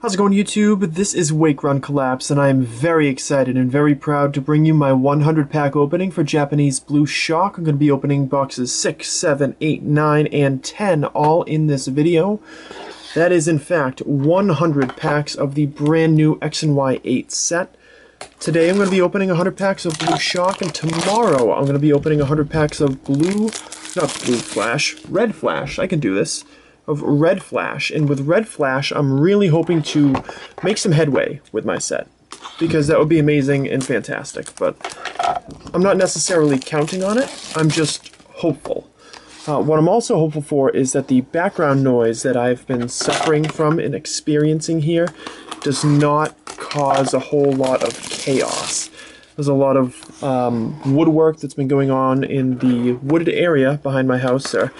How's it going, YouTube? This is Wake Run Collapse, and I am very excited and very proud to bring you my 100 pack opening for Japanese Blue Shock. I'm going to be opening boxes 6, 7, 8, 9, and 10 all in this video. That is, in fact, 100 packs of the brand new X and Y 8 set. Today I'm going to be opening 100 packs of Blue Shock, and tomorrow I'm going to be opening 100 packs of Red Flash. I can do this. Of Red Flash, and with Red Flash I'm really hoping to make some headway with my set, because that would be amazing and fantastic, but I'm not necessarily counting on it. I'm just hopeful. What I'm also hopeful for is that the background noise that I've been suffering from and experiencing here does not cause a whole lot of chaos. There's a lot of woodwork that's been going on in the wooded area behind my house. They're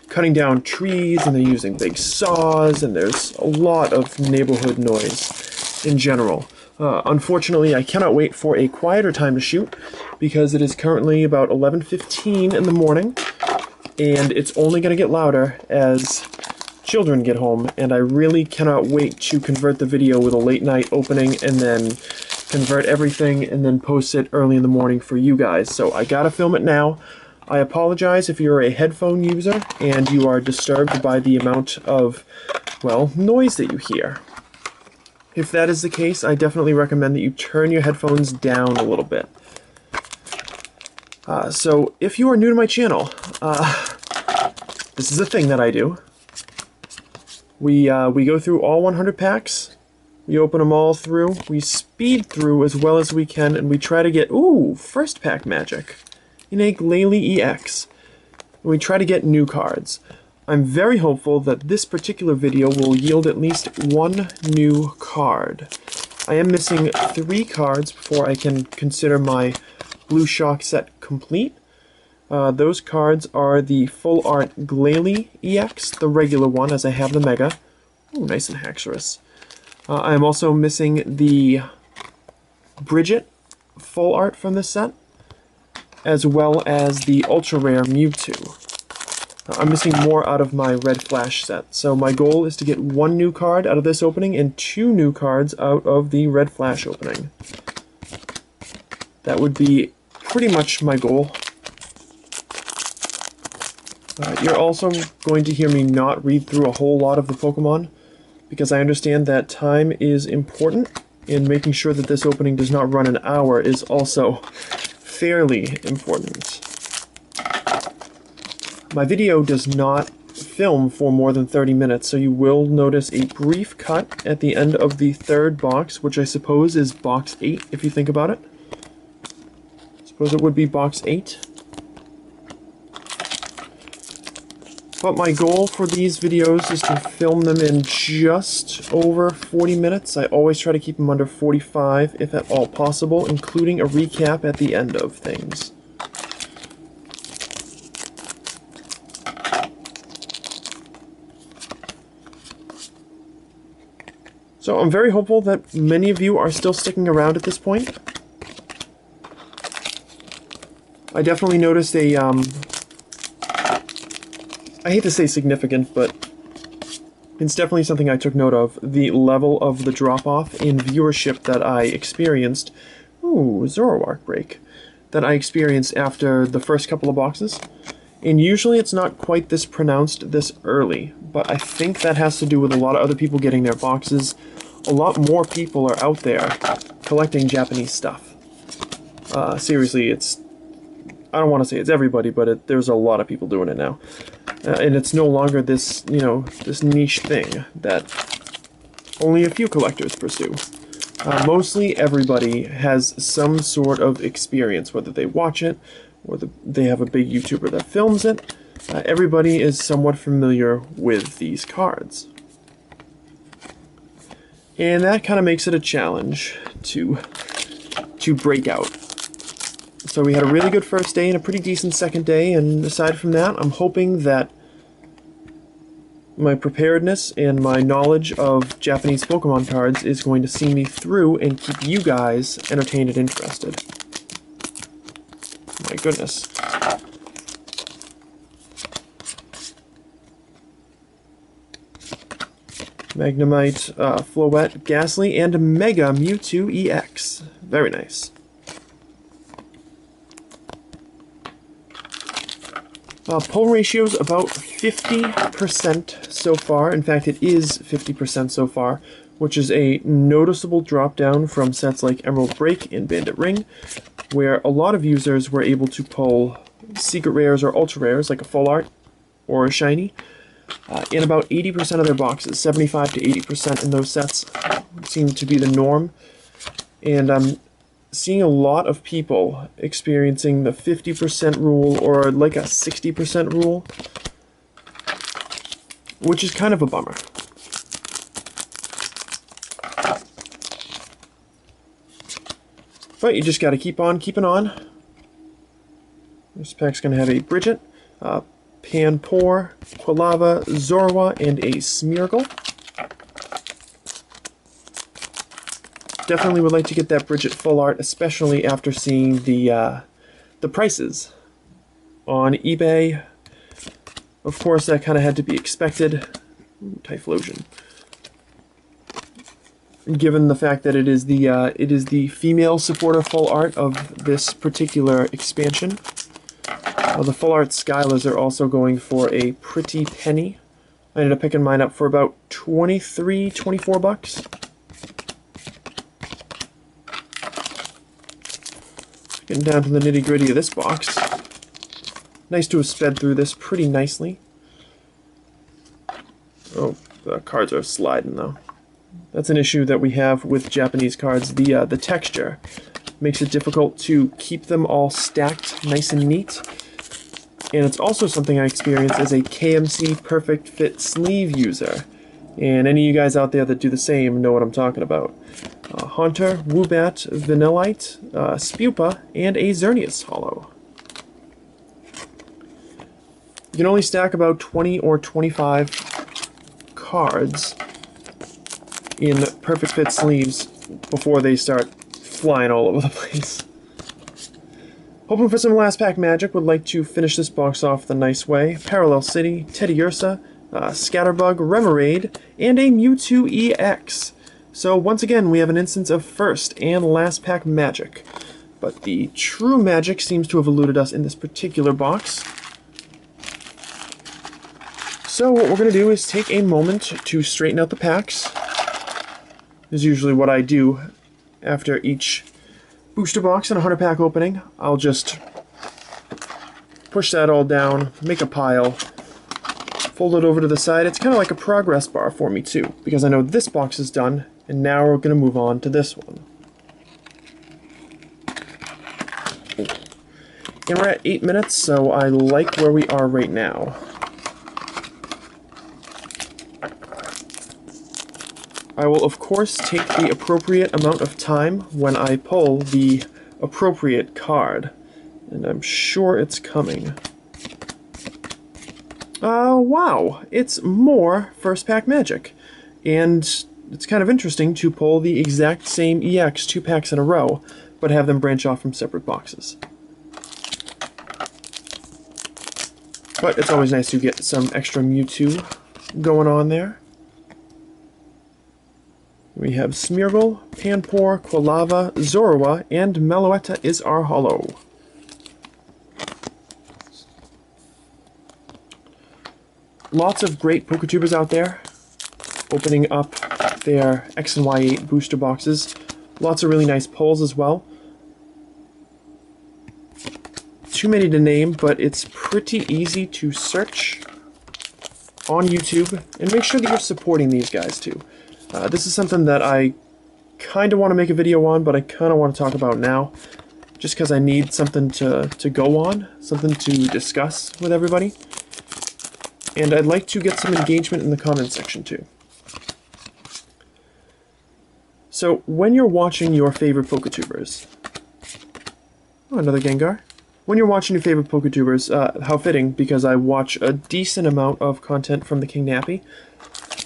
cutting down trees, and they're using big saws, and there's a lot of neighborhood noise in general. Unfortunately, I cannot wait for a quieter time to shoot, because it is currently about 11:15 in the morning, and it's only going to get louder as children get home, and I really cannot wait to convert the video with a late night opening, and then convert everything, and then post it early in the morning for you guys. So I gotta film it now. I apologize if you're a headphone user and you are disturbed by the amount of, well, noise that you hear. If that is the case, I definitely recommend that you turn your headphones down a little bit. So if you are new to my channel, this is a thing that I do. We go through all 100 packs. We open them all through. We speed through as well as we can, and we try to get, first pack magic in a Glalie EX. And we try to get new cards. I'm very hopeful that this particular video will yield at least one new card. I am missing 3 cards before I can consider my Blue Shock set complete. Those cards are the Full Art Glalie EX, the regular one, as I have the Mega. Ooh, nice and Haxorus. I am also missing the Bridget Full Art from this set, as well as the Ultra Rare Mewtwo. I'm missing more out of my Red Flash set, so my goal is to get 1 new card out of this opening and 2 new cards out of the Red Flash opening. That would be pretty much my goal. You're also going to hear me not read through a whole lot of the Pokemon, because I understand that time is important, and making sure that this opening does not run an hour is also fairly important. My video does not film for more than 30 minutes, so you will notice a brief cut at the end of the 3rd box, which I suppose is box 8, if you think about it. I suppose it would be box 8. But my goal for these videos is to film them in just over 40 minutes. I always try to keep them under 45, if at all possible, including a recap at the end of things. So I'm very hopeful that many of you are still sticking around at this point. I definitely noticed a, I hate to say significant, but it's definitely something I took note of. The level of the drop-off in viewership that I experienced, Zoroark break, that I experienced after the first couple of boxes. And usually it's not quite this pronounced this early, but I think that has to do with a lot of other people getting their boxes. A lot more people are out there collecting Japanese stuff. Seriously, I don't want to say it's everybody, but there's a lot of people doing it now. And it's no longer this, this niche thing that only a few collectors pursue. Mostly everybody has some sort of experience, whether they watch it, or they have a big YouTuber that films it. Everybody is somewhat familiar with these cards. And that kind of makes it a challenge to break out. So we had a really good first day and a pretty decent second day, and aside from that, I'm hoping that my preparedness and my knowledge of Japanese Pokemon cards is going to see me through and keep you guys entertained and interested. My goodness. Magnemite, Floette, Ghastly, and Mega Mewtwo EX. Very nice. Pull ratio's about 50% so far. In fact, it is 50% so far, which is a noticeable drop down from sets like Emerald Break and Bandit Ring, where a lot of users were able to pull secret rares or ultra rares like a full art or a shiny in about 80% of their boxes. 75 to 80% in those sets seem to be the norm, and I'm seeing a lot of people experiencing the 50% rule or like a 60% rule, which is kind of a bummer. But you just got to keep on keeping on. This pack's going to have a Bridget, Panpour, Quilava, Zorua, and a Smeargle. Definitely would like to get that Bridget full art, especially after seeing the prices on eBay. Of course, that kind of had to be expected. Ooh, Typhlosion. Given the fact that it is the female supporter full art of this particular expansion. The full art Skylers are also going for a pretty penny. I ended up picking mine up for about 23, 24 bucks. Getting down to the nitty-gritty of this box. Nice to have sped through this pretty nicely. Oh, the cards are sliding though. That's an issue that we have with Japanese cards. The texture makes it difficult to keep them all stacked nice and neat. And it's also something I experienced as a KMC Perfect Fit sleeve user. And any of you guys out there that do the same know what I'm talking about. Haunter, Woobat, Vanillite, Spupa, and a Xerneas Hollow. You can only stack about 20 or 25 cards in Perfect Fit sleeves before they start flying all over the place. Hoping for some last pack magic, would like to finish this box off the nice way. Parallel City, Teddiursa, Scatterbug, Remoraid, and a Mewtwo EX. So once again, we have an instance of first and last pack magic. But the true magic seems to have eluded us in this particular box. So what we're going to do is take a moment to straighten out the packs. This is usually what I do after each booster box and a 100-pack opening. I'll just push that all down, make a pile, fold it over to the side. It's kind of like a progress bar for me too, because I know this box is done, and now we're going to move on to this one. And we're at 8 minutes, so I like where we are right now. I will, of course, take the appropriate amount of time when I pull the appropriate card. And I'm sure it's coming. Wow! It's more first pack magic. And it's kind of interesting to pull the exact same EX 2 packs in a row, but have them branch off from separate boxes. But it's always nice to get some extra Mewtwo going on there. We have Smeargle, Panpour, Quilava, Zorua, and Meloetta is our holo. Lots of great Poketubers out there opening up their X and Y8 booster boxes. Lots of really nice pulls as well. Too many to name, but it's pretty easy to search on YouTube, and make sure that you're supporting these guys too. This is something that I kind of want to make a video on, but I kind of want to talk about now, just because I need something to go on, something to discuss with everybody. And I'd like to get some engagement in the comment section too. So, when you're watching your favorite Poketubers... Oh, another Gengar. When you're watching your favorite Poketubers, how fitting, because I watch a decent amount of content from the King Nappy.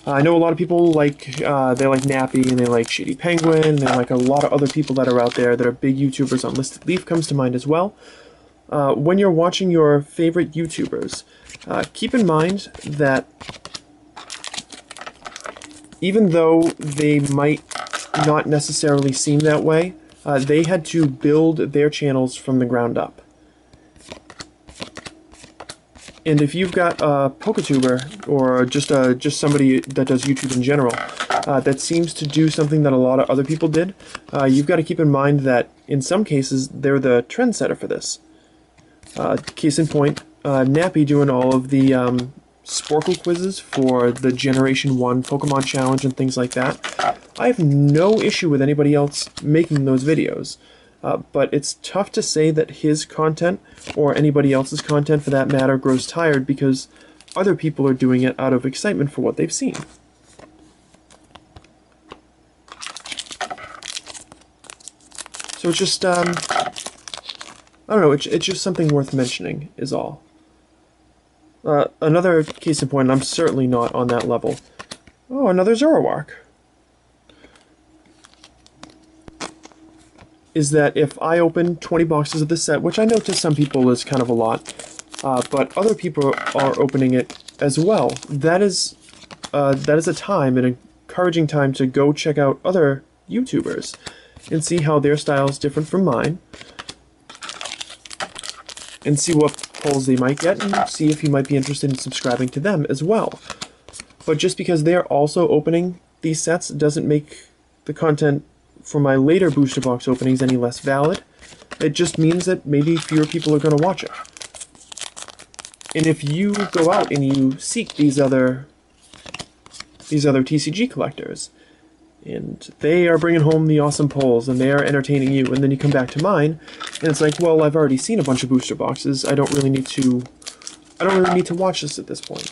I know a lot of people like, they like Nappy, and they like Shady Penguin, and they like a lot of other people that are out there that are big YouTubers. Unlisted Leaf comes to mind as well. When you're watching your favorite YouTubers, keep in mind that even though they might not necessarily seem that way, they had to build their channels from the ground up. And if you've got a PokeTuber, or just somebody that does YouTube in general, that seems to do something that a lot of other people did, you've got to keep in mind that in some cases they're the trendsetter for this. Case in point, Nappy doing all of the Sporkle quizzes for the Generation 1 Pokemon Challenge and things like that. I have no issue with anybody else making those videos. But it's tough to say that his content, or anybody else's content for that matter, grows tired because other people are doing it out of excitement for what they've seen. So it's just, I don't know, it's just something worth mentioning, is all. Another case in point, and I'm certainly not on that level. Oh, another Zoroark. Is that if I open 20 boxes of this set, which I know to some people is kind of a lot, but other people are opening it as well, that is a time, an encouraging time to go check out other YouTubers and see how their style is different from mine, and see what polls they might get, and see if you might be interested in subscribing to them as well. But just because they're also opening these sets doesn't make the content for my later booster box openings any less valid. It just means that maybe fewer people are going to watch it. And if you go out and you seek these other TCG collectors, and they are bringing home the awesome polls, and they are entertaining you, and then you come back to mine, and it's like, well, I've already seen a bunch of booster boxes. I don't really need to watch this at this point.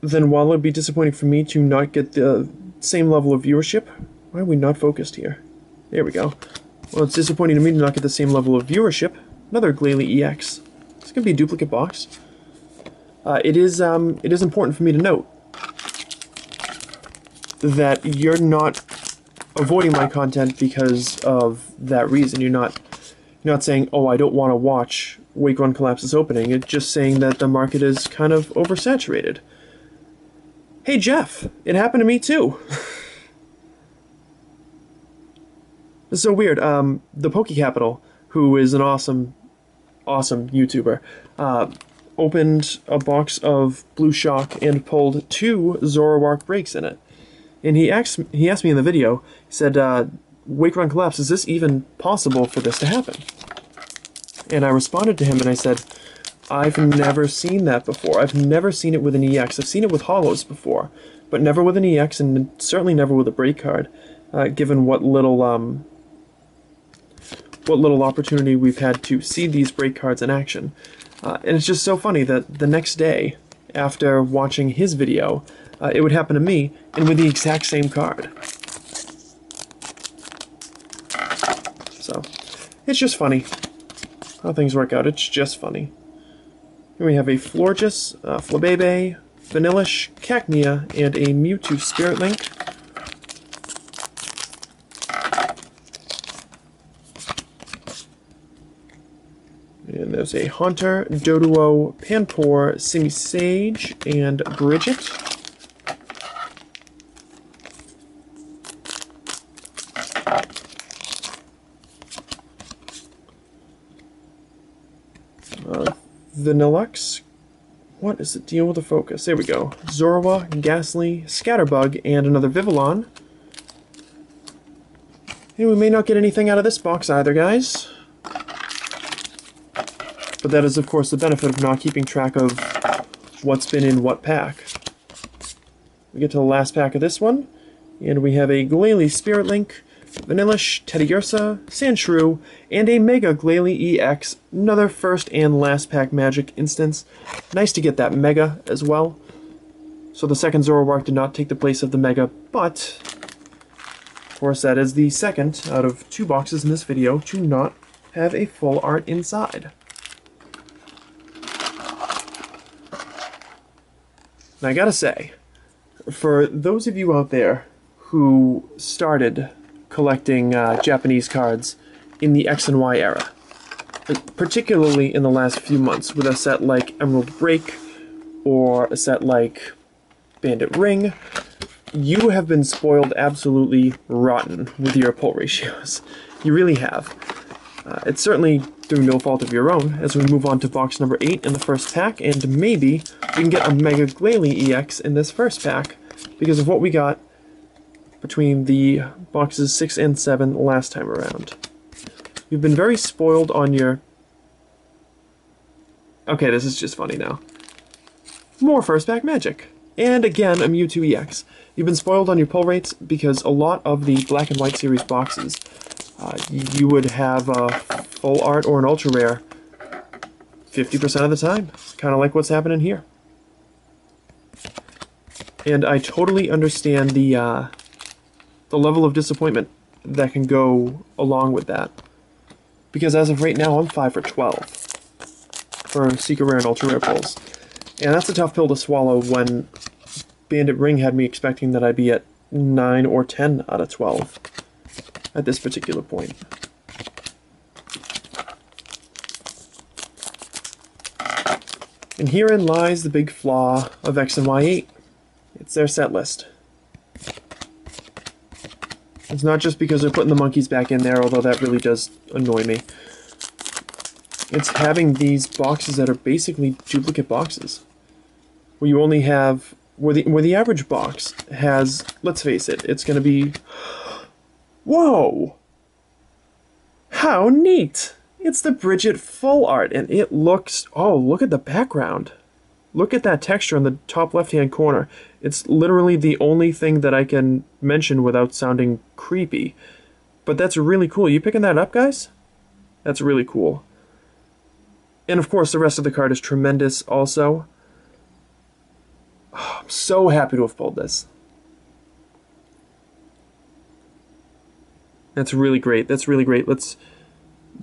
Then while it'd be disappointing for me to not get the same level of viewership, why are we not focused here? There we go. Well, it's disappointing to me to not get the same level of viewership. Another Glalie EX. It's going to be a duplicate box. It is important for me to note that you're not avoiding my content because of that reason. You're not saying, oh, I don't want to watch Wake Run Collapse's opening. It's just saying that the market is kind of oversaturated. Hey Jeff, it happened to me too. It's so weird. The Poke Capital, who is an awesome YouTuber, opened a box of Blue Shock and pulled 2 Zoroark breaks in it. And he asked me in the video, he said, Wake Run Collapse, is this even possible for this to happen? And I responded to him and I said, I've never seen that before. I've never seen it with an EX. I've seen it with Hollows before, but never with an EX, and certainly never with a break card, given what little opportunity we've had to see these break cards in action. And it's just so funny that the next day, after watching his video, it would happen to me, and with the exact same card. So, it's just funny how things work out. It's just funny. Here we have a Florges, Flabebe, Vanillish, Cacnea, and a Mewtwo Spirit Link. And there's a Haunter, Doduo, Panpour, Simisage, and Bridget. Vanillux. What is the deal with the focus? There we go. Zorua, Ghastly, Scatterbug, and another Vivillon. And we may not get anything out of this box either, guys. But that is, of course, the benefit of not keeping track of what's been in what pack. We get to the last pack of this one, and we have a Glalie Spirit Link, Vanillish, Teddiursa, Sandshrew, and a Mega Glalie EX, another first and last pack magic instance. Nice to get that Mega as well. So the second Zoroark did not take the place of the Mega, but of course that is the second out of 2 boxes in this video to not have a full art inside. And I gotta say, for those of you out there who started collecting Japanese cards in the X and Y era, particularly in the last few months with a set like Emerald Break or a set like Bandit Ring, you have been spoiled absolutely rotten with your pull ratios. You really have. It's certainly through no fault of your own, as we move on to box number 8 in the first pack, and maybe we can get a Mega Glalie EX in this first pack, because of what we got between the boxes 6 and 7 last time around. You've been very spoiled on your... Okay, this is just funny now. More first pack magic. And again, a Mewtwo EX. You've been spoiled on your pull rates because a lot of the Black and White series boxes, you would have a full art or an ultra rare 50% of the time. Kind of like what's happening here. And I totally understand the level of disappointment that can go along with that. Because as of right now, I'm 5 for 12 for Secret Rare and Ultra Rare pulls. And that's a tough pill to swallow when Bandit Ring had me expecting that I'd be at 9 or 10 out of 12 at this particular point. And herein lies the big flaw of X and Y8. It's their set list. It's not just because they're putting the monkeys back in there, although that really does annoy me. It's having these boxes that are basically duplicate boxes. Where you only have... Where the average box has... Let's face it, it's going to be... Whoa! How neat! It's the Bridget full art, and it looks... Oh, look at the background. Look at that texture in the top left-hand corner. It's literally the only thing that I can mention without sounding creepy. But that's really cool. You picking that up, guys? That's really cool. And of course, the rest of the card is tremendous also. Oh, I'm so happy to have pulled this. That's really great. That's really great. Let's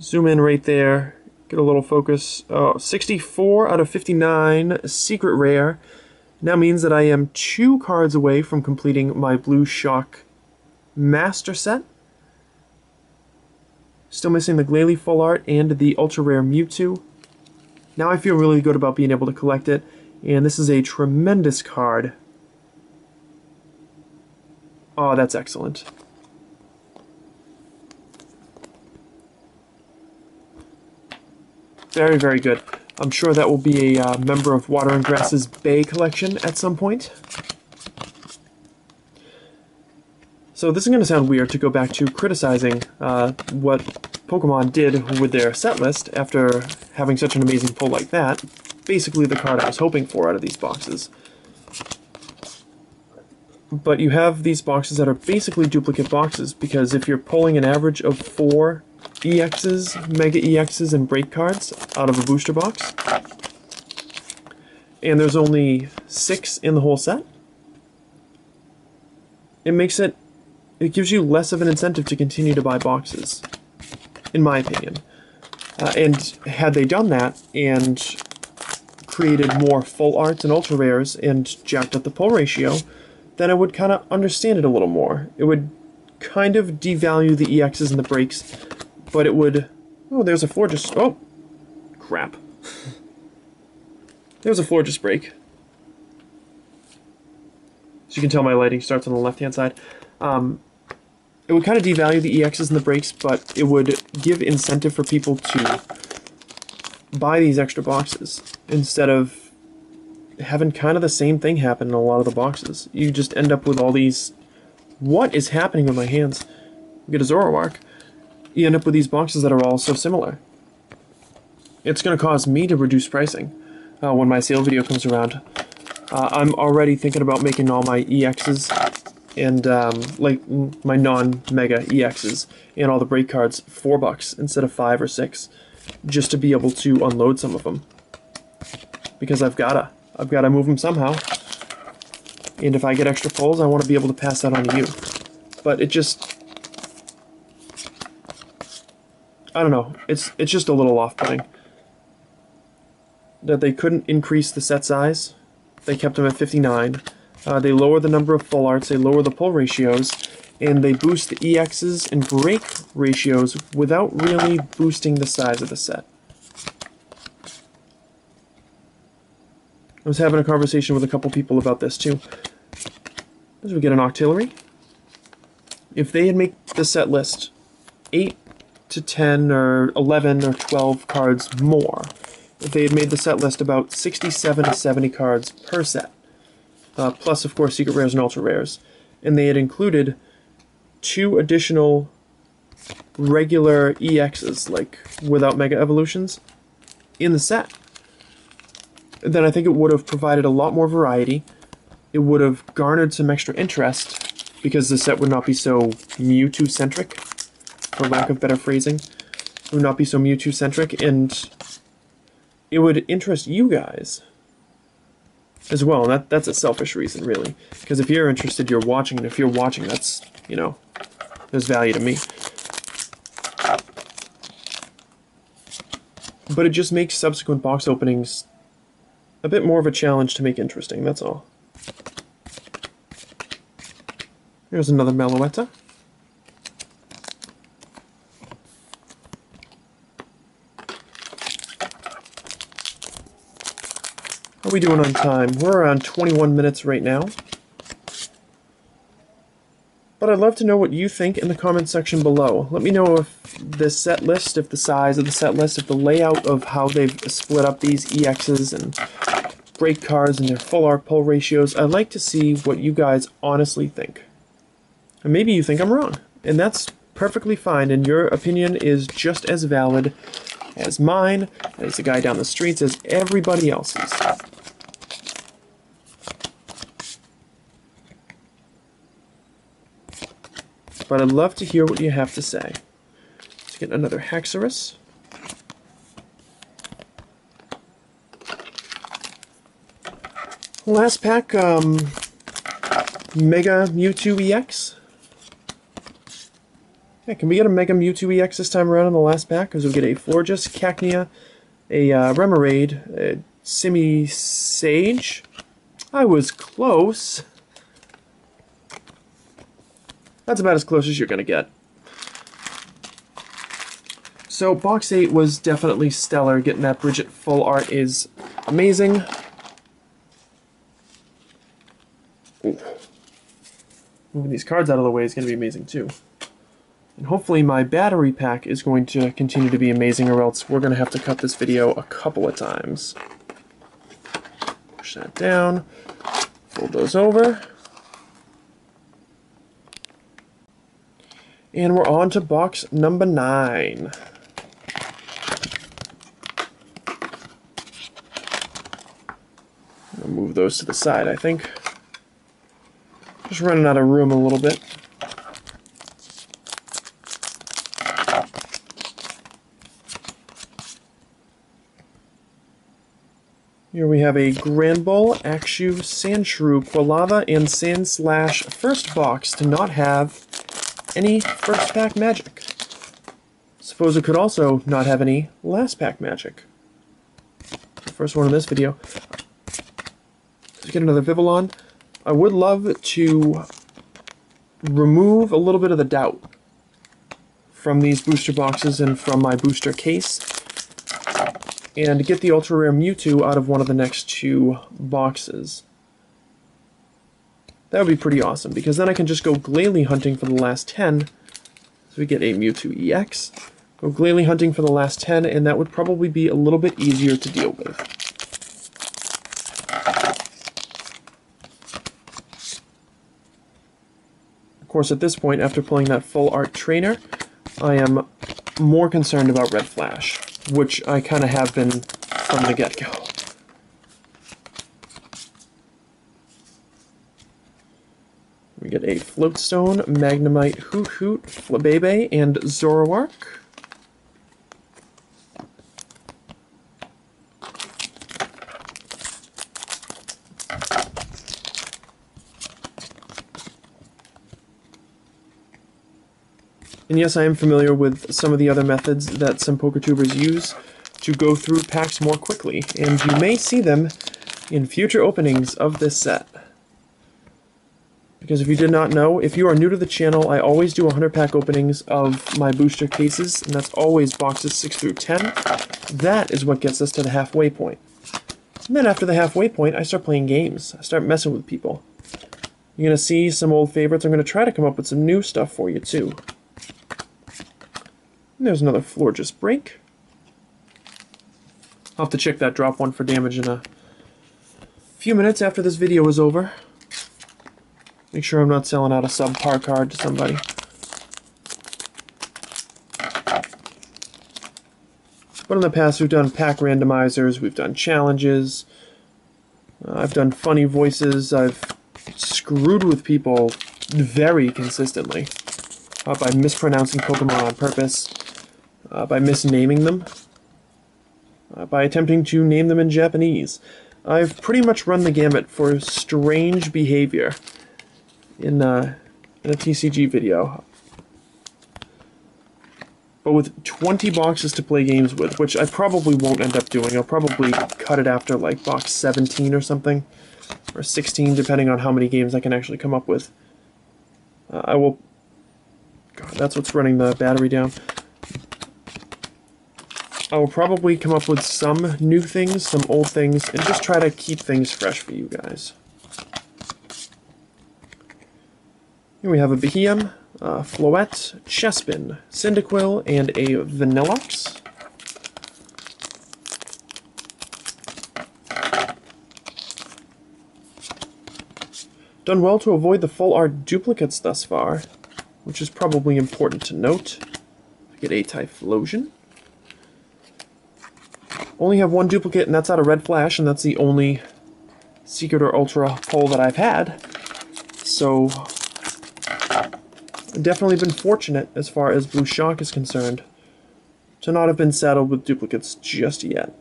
zoom in right there. Get a little focus. 64 out of 59 Secret Rare. Now means that I am 2 cards away from completing my Blue Shock Master Set. Still missing the Glalie Full Art and the Ultra Rare Mewtwo. Now I feel really good about being able to collect it. And this is a tremendous card. Oh, that's excellent. Very, very good. I'm sure that will be a member of Water and Grass's Bay collection at some point. So this is going to sound weird to go back to criticizing what Pokemon did with their set list after having such an amazing pull like that. Basically the card I was hoping for out of these boxes. But you have these boxes that are basically duplicate boxes, because if you're pulling an average of 4 EXs, Mega EXs, and break cards out of a booster box, and there's only 6 in the whole set, it gives you less of an incentive to continue to buy boxes, in my opinion. And had they done that and created more full arts and ultra rares and jacked up the pull ratio, then I would kind of understand it a little more. It would kind of devalue the EXs and the breaks, but it would... Oh, there's a Florges... Oh! Crap. There's a Florges break. As you can tell, my lighting starts on the left-hand side. It would kind of devalue the EXs and the breaks, but it would give incentive for people to buy these extra boxes instead of having kind of the same thing happen in a lot of the boxes. You just end up with all these... What is happening with my hands? We get a Zoroark. You end up with these boxes that are all so similar. It's going to cause me to reduce pricing when my sale video comes around. I'm already thinking about making all my EXs and like my non-Mega EXs and all the break cards $4 instead of 5 or 6, just to be able to unload some of them. Because I've gotta move them somehow. And if I get extra pulls, I want to be able to pass that on to you. But it just... I don't know. It's just a little off-putting. That they couldn't increase the set size. They kept them at 59. They lower the number of full arts, they lower the pull ratios, and they boost the EXs and break ratios without really boosting the size of the set. I was having a conversation with a couple people about this too. As we get an Octillery, if they had made the set list 8 to 10 or 11 or 12 cards more, if they had made the set list about 67 to 70 cards per set, plus of course secret rares and ultra rares, and they had included 2 additional regular EXs, like without Mega Evolutions, in the set, then I think it would have provided a lot more variety. It would have garnered some extra interest, because the set would not be so Mewtwo-centric, for lack of better phrasing. It would not be so Mewtwo-centric, and it would interest you guys as well. And that's a selfish reason, really. Because if you're interested, you're watching, and if you're watching, that's, you know, there's value to me. But it just makes subsequent box openings a bit more of a challenge to make interesting, that's all. Here's another Meloetta. How are we doing on time? We're around 21 minutes right now. But I'd love to know what you think in the comment section below. Let me know if this set list, if the size of the set list, if the layout of how they've split up these EXs and break cards and their full art pull ratios. I'd like to see what you guys honestly think. And maybe you think I'm wrong, and that's perfectly fine, and your opinion is just as valid as mine, as the guy down the streets, as everybody else's. But I'd love to hear what you have to say. Let's get another Haxorus. Last pack, Mega Mewtwo EX. Yeah, can we get a Mega Mewtwo EX this time around in the last pack? Because we'll get a Florges, Cacnea, a Remoraid, a Simisage. I was close. That's about as close as you're going to get. So, box 8 was definitely stellar. Getting that Bridget full art is amazing. Ooh. Moving these cards out of the way is going to be amazing too. And hopefully my battery pack is going to continue to be amazing, or else we're going to have to cut this video a couple of times. Push that down. Fold those over. And we're on to box number 9. I'll move those to the side, I think. Just running out of room a little bit. Here we have a Granbull, Axew, Sandshrew, Quilava, and Sandslash first box to not have any first pack magic. Suppose it could also not have any last pack magic. The first one in this video. Let's get another Vivillon. I would love to remove a little bit of the doubt from these booster boxes and from my booster case, and get the ultra rare Mewtwo out of one of the next 2 boxes. That would be pretty awesome, because then I can just go Glalie hunting for the last 10. So we get a Mewtwo EX. Go Glalie hunting for the last 10, and that would probably be a little bit easier to deal with. Of course, at this point, after pulling that full art trainer, I am more concerned about Red Flash, which I kind of have been from the get-go. We get a Floatstone, Magnemite, Hoot Hoot, Flabebe, and Zoroark. And yes, I am familiar with some of the other methods that some PokerTubers use to go through packs more quickly, and you may see them in future openings of this set. Because if you did not know, if you are new to the channel, I always do 100 pack openings of my booster cases, and that's always boxes 6 through 10. That is what gets us to the halfway point. And then after the halfway point, I start playing games. I start messing with people. You're going to see some old favorites. I'm going to try to come up with some new stuff for you, too. And there's another floor just break. I'll have to check that drop one for damage in a few minutes after this video is over. Make sure I'm not selling out a subpar card to somebody. But in the past, we've done pack randomizers, we've done challenges, I've done funny voices, I've screwed with people very consistently by mispronouncing Pokemon on purpose, by misnaming them, by attempting to name them in Japanese. I've pretty much run the gamut for strange behavior in a TCG video. But with 20 boxes to play games with, which I probably won't end up doing. I'll probably cut it after like box 17 or something, or 16, depending on how many games I can actually come up with. I will... God, that's what's running the battery down. I will probably come up with some new things, some old things, and just try to keep things fresh for you guys. Here we have a Behemoth, Floette, Chespin, Cyndaquil, and a Vanilluxe. Done well to avoid the full art duplicates thus far, which is probably important to note. Get a Typhlosion. Only have one duplicate, and that's out of Red Flash, and that's the only Secret or Ultra pull that I've had. So, I've definitely been fortunate as far as Blue Shock is concerned to not have been saddled with duplicates just yet.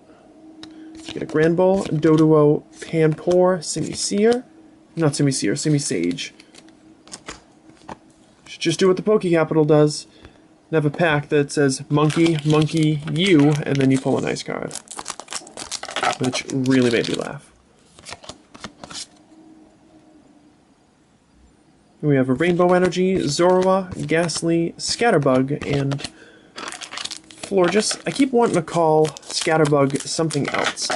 Get a Granbull, Doduo, Panpour, Simisear. Not Simisear, Simisage. Should just do what the Poke Capital does. And have a pack that says Monkey, Monkey, You, and then you pull a nice card. Which really made me laugh. We have a Rainbow Energy, Zorua, Ghastly, Scatterbug, and Florges. I keep wanting to call Scatterbug something else.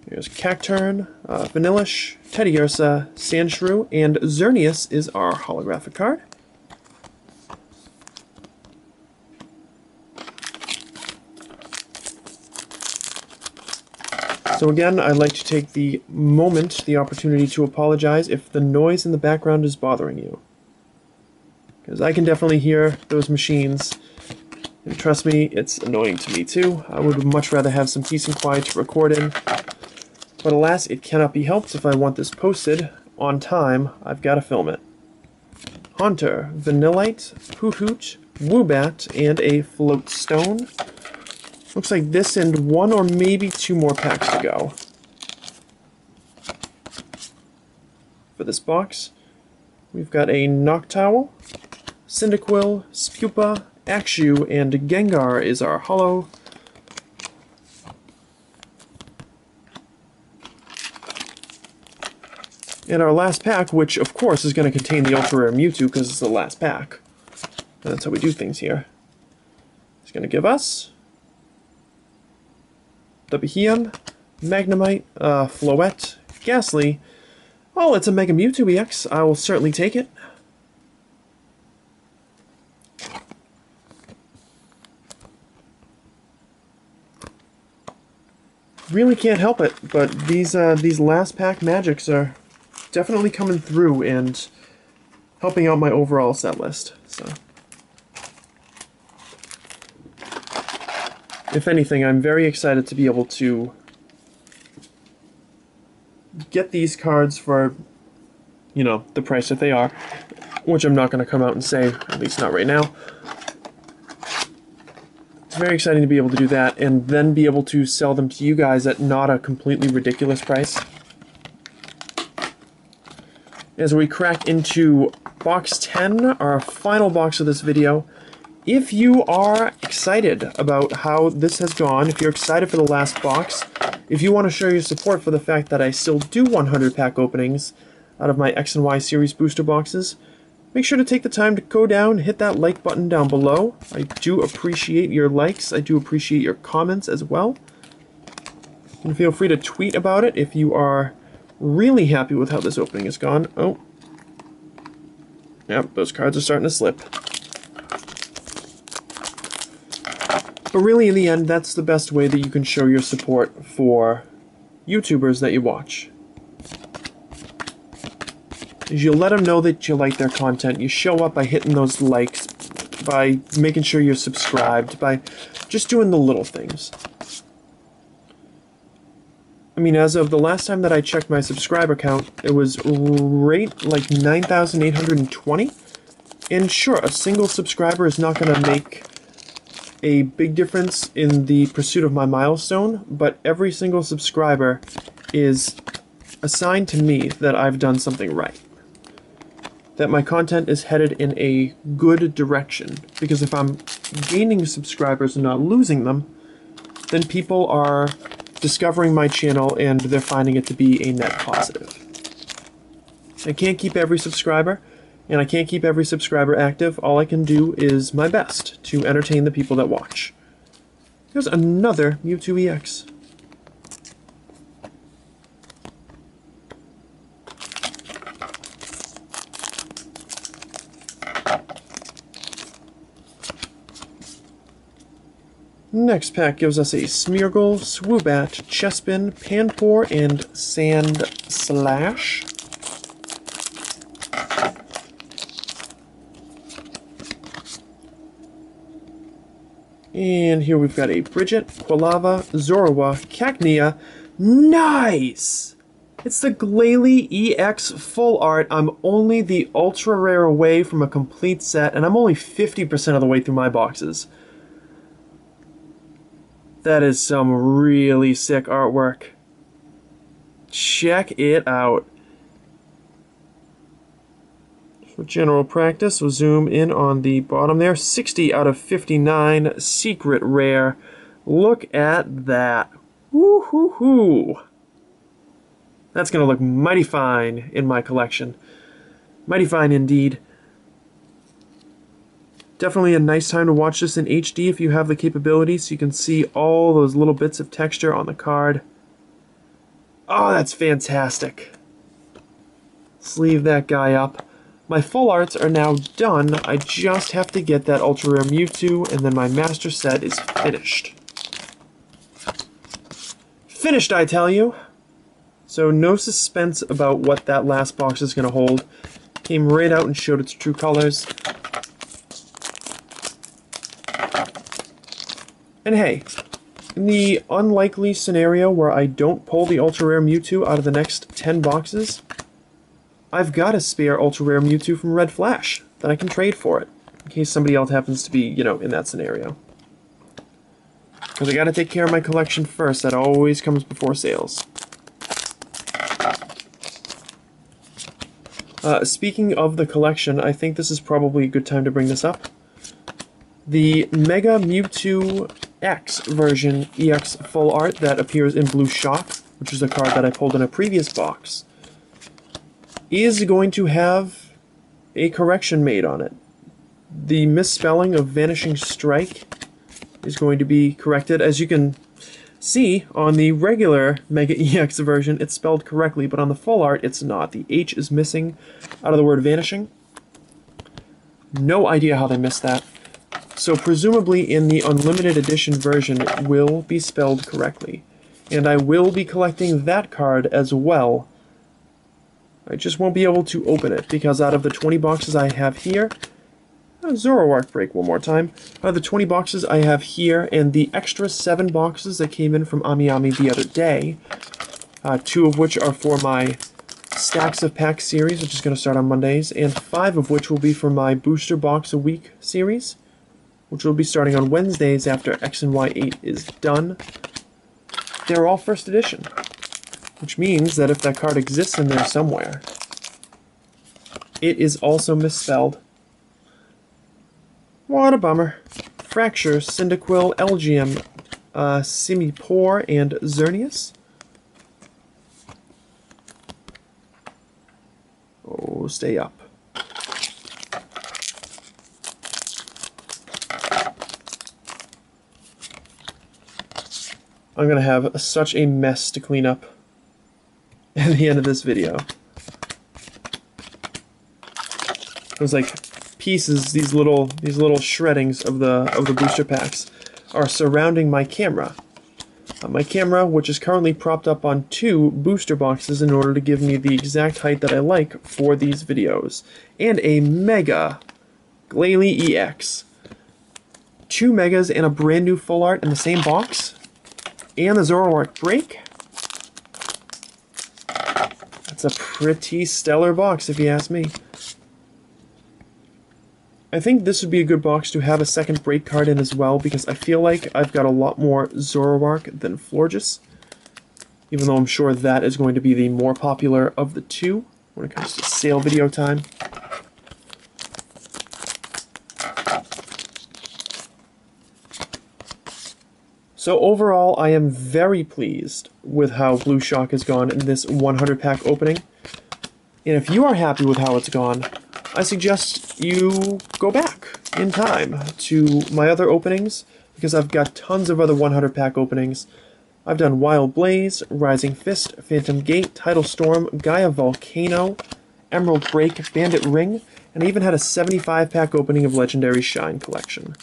Here's Cacturn, Vanillish, Teddiursa, Sandshrew, and Xerneas is our holographic card. So again, I'd like to take the opportunity to apologize if the noise in the background is bothering you. Because I can definitely hear those machines, and trust me, it's annoying to me too. I would much rather have some peace and quiet to record in. But alas, it cannot be helped. If I want this posted on time, I've got to film it. Haunter, Vanillite, Hoot, Woobat, and a Floatstone. Looks like this and one or maybe two more packs to go for this box. We've got a Noctowl, Cyndaquil, Spupa, Axew, and Gengar is our holo. And our last pack, which of course is going to contain the Ultra Rare Mewtwo because it's the last pack. And that's how we do things here. It's going to give us the Behemoth, Magnemite, Floette, Ghastly. Oh, it's a Mega Mewtwo EX. I will certainly take it. Really can't help it, but these last pack magics are definitely coming through and helping out my overall set list. So, if anything, I'm very excited to be able to get these cards for, you know, the price that they are, which I'm not going to come out and say, at least not right now. It's very exciting to be able to do that and then be able to sell them to you guys at not a completely ridiculous price. As we crack into box 10, our final box of this video, if you are excited about how this has gone, if you're excited for the last box, if you want to show your support for the fact that I still do 100 pack openings out of my X and Y series booster boxes, make sure to take the time to go down and hit that like button down below. I do appreciate your likes. I do appreciate your comments as well. And feel free to tweet about it if you are really happy with how this opening has gone. Oh. Yep, those cards are starting to slip. But really, in the end, that's the best way that you can show your support for YouTubers that you watch. Is you let them know that you like their content. You show up by hitting those likes, by making sure you're subscribed, by just doing the little things. I mean, as of the last time that I checked my subscriber count, it was right like 9,820. And sure, a single subscriber is not going to make a big difference in the pursuit of my milestone, but every single subscriber is a sign to me that I've done something right. That my content is headed in a good direction. Because if I'm gaining subscribers and not losing them, then people are discovering my channel and they're finding it to be a net positive. I can't keep every subscriber, and I can't keep every subscriber active. All I can do is my best to entertain the people that watch. Here's another Mewtwo EX. Next pack gives us a Smeargle, Swoobat, Chespin, Panpour, and Sand Slash. And here we've got a Bridget, Quilava, Zorua, Cacnea. Nice! It's the Glalie EX Full Art. I'm only the ultra rare away from a complete set, and I'm only 50% of the way through my boxes. That is some really sick artwork. Check it out. For general practice, we'll zoom in on the bottom there. 60 out of 59, secret rare. Look at that. Woo-hoo-hoo. That's going to look mighty fine in my collection. Mighty fine indeed. Definitely a nice time to watch this in HD if you have the capability, so you can see all those little bits of texture on the card. Oh, that's fantastic. Sleeve that guy up. My full arts are now done. I just have to get that ultra rare Mewtwo, and then my master set is finished. Finished, I tell you. So no suspense about what that last box is going to hold. Came right out and showed its true colors. And hey, in the unlikely scenario where I don't pull the ultra rare Mewtwo out of the next 10 boxes, I've got a spare ultra rare Mewtwo from Red Flash that I can trade for it, in case somebody else happens to be, you know, in that scenario. Because I gotta take care of my collection first. That always comes before sales. Speaking of the collection, I think this is probably a good time to bring this up. The Mega Mewtwo X version EX Full Art that appears in Blue Shock, which is a card that I pulled in a previous box, is going to have a correction made on it. The misspelling of Vanishing Strike is going to be corrected. As you can see, on the regular Mega EX version, it's spelled correctly, but on the full art, it's not. The H is missing out of the word vanishing. No idea how they missed that. So presumably in the Unlimited Edition version, it will be spelled correctly. And I will be collecting that card as well. I just won't be able to open it, because out of the 20 boxes I have here... Zoroark break one more time. Out of the 20 boxes I have here, and the extra 7 boxes that came in from AmiAmi the other day, 2 of which are for my Stacks of Packs series, which is going to start on Mondays, and 5 of which will be for my Booster Box a Week series, which will be starting on Wednesdays after X and Y 8 is done. They're all first edition, which means that if that card exists in there somewhere, it is also misspelled. What a bummer. Fracture, Cyndaquil, Elgium, Simipour, and Xerneas. Oh, stay up. I'm going to have such a mess to clean up at the end of this video. There's like pieces, these little shreddings of the booster packs are surrounding my camera. My camera, which is currently propped up on 2 booster boxes in order to give me the exact height that I like for these videos. And a Mega Glalie EX. 2 Megas and a brand new full art in the same box. And the Zoroark Break. That's a pretty stellar box if you ask me. I think this would be a good box to have a second break card in as well, because I feel like I've got a lot more Zoroark than Florges, even though I'm sure that is going to be the more popular of the two when it comes to sale video time. So overall, I am very pleased with how Blue Shock has gone in this 100 pack opening. And if you are happy with how it's gone, I suggest you go back in time to my other openings, because I've got tons of other 100 pack openings. I've done Wild Blaze, Rising Fist, Phantom Gate, Tidal Storm, Gaia Volcano, Emerald Break, Bandit Ring, and I even had a 75 pack opening of Legendary Shine Collection.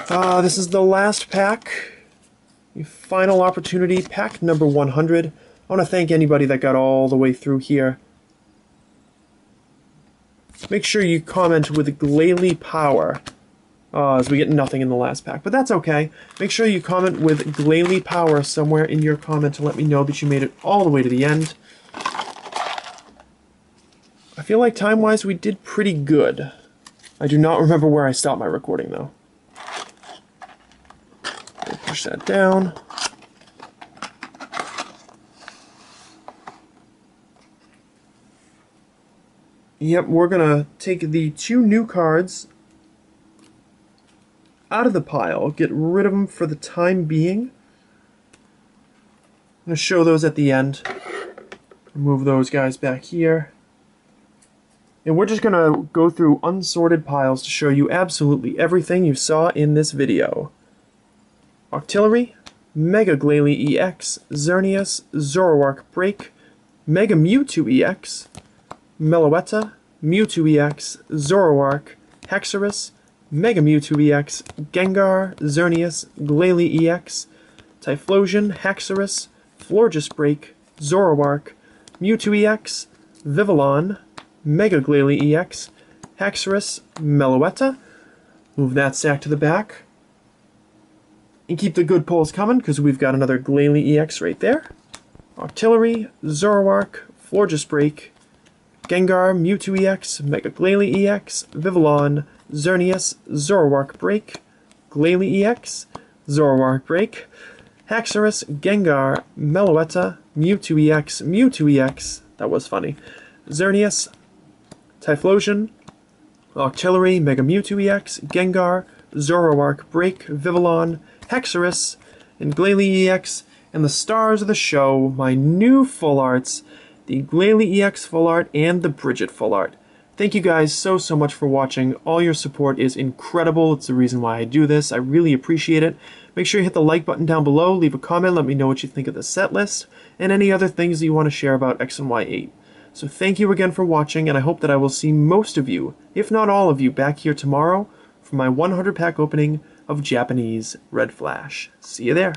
This is the last pack, the final opportunity, pack number 100. I want to thank anybody that got all the way through here. Make sure you comment with Glalie Power, as we get nothing in the last pack, but that's okay. Make sure you comment with Glalie Power somewhere in your comment to let me know that you made it all the way to the end. I feel like time-wise we did pretty good. I do not remember where I stopped my recording, though. Push that down. Yep, we're gonna take the 2 new cards out of the pile, get rid of them for the time being. I'm gonna show those at the end. Move those guys back here. And we're just gonna go through unsorted piles to show you absolutely everything you saw in this video. Octillery, Mega Glalie EX, Xerneas, Zoroark Break, Mega Mewtwo EX, Meloetta, Mewtwo EX, Zoroark, Hexerus, Mega Mewtwo EX, Gengar, Xerneas, Glalie EX, Typhlosion, Hexerus, Florges Break, Zoroark, Mewtwo EX, Vivillon, Mega Glalie EX, Hexerus, Meloetta. Move that stack to the back. And keep the good pulls coming, because we've got another Glalie EX right there. Octillery, Zoroark, Florges Break, Gengar, Mewtwo EX, Mega Glalie EX, Vivillon, Xerneas, Zoroark Break, Glalie EX, Zoroark Break, Hexerus, Gengar, Meloetta, Mewtwo EX, that was funny, Xerneas, Typhlosion, Octillery, Mega Mewtwo EX, Gengar, Zoroark Break, Vivillon, Hexerus, and Glalie EX, and the stars of the show, my new full arts, the Glalie EX full art and the Bridget full art. Thank you guys so much for watching. All your support is incredible. It's the reason why I do this. I really appreciate it. Make sure you hit the like button down below, leave a comment, let me know what you think of the set list, and any other things that you want to share about X and Y8. So thank you again for watching, and I hope that I will see most of you, if not all of you, back here tomorrow for my 100 pack opening of Japanese Red Flash. See you there.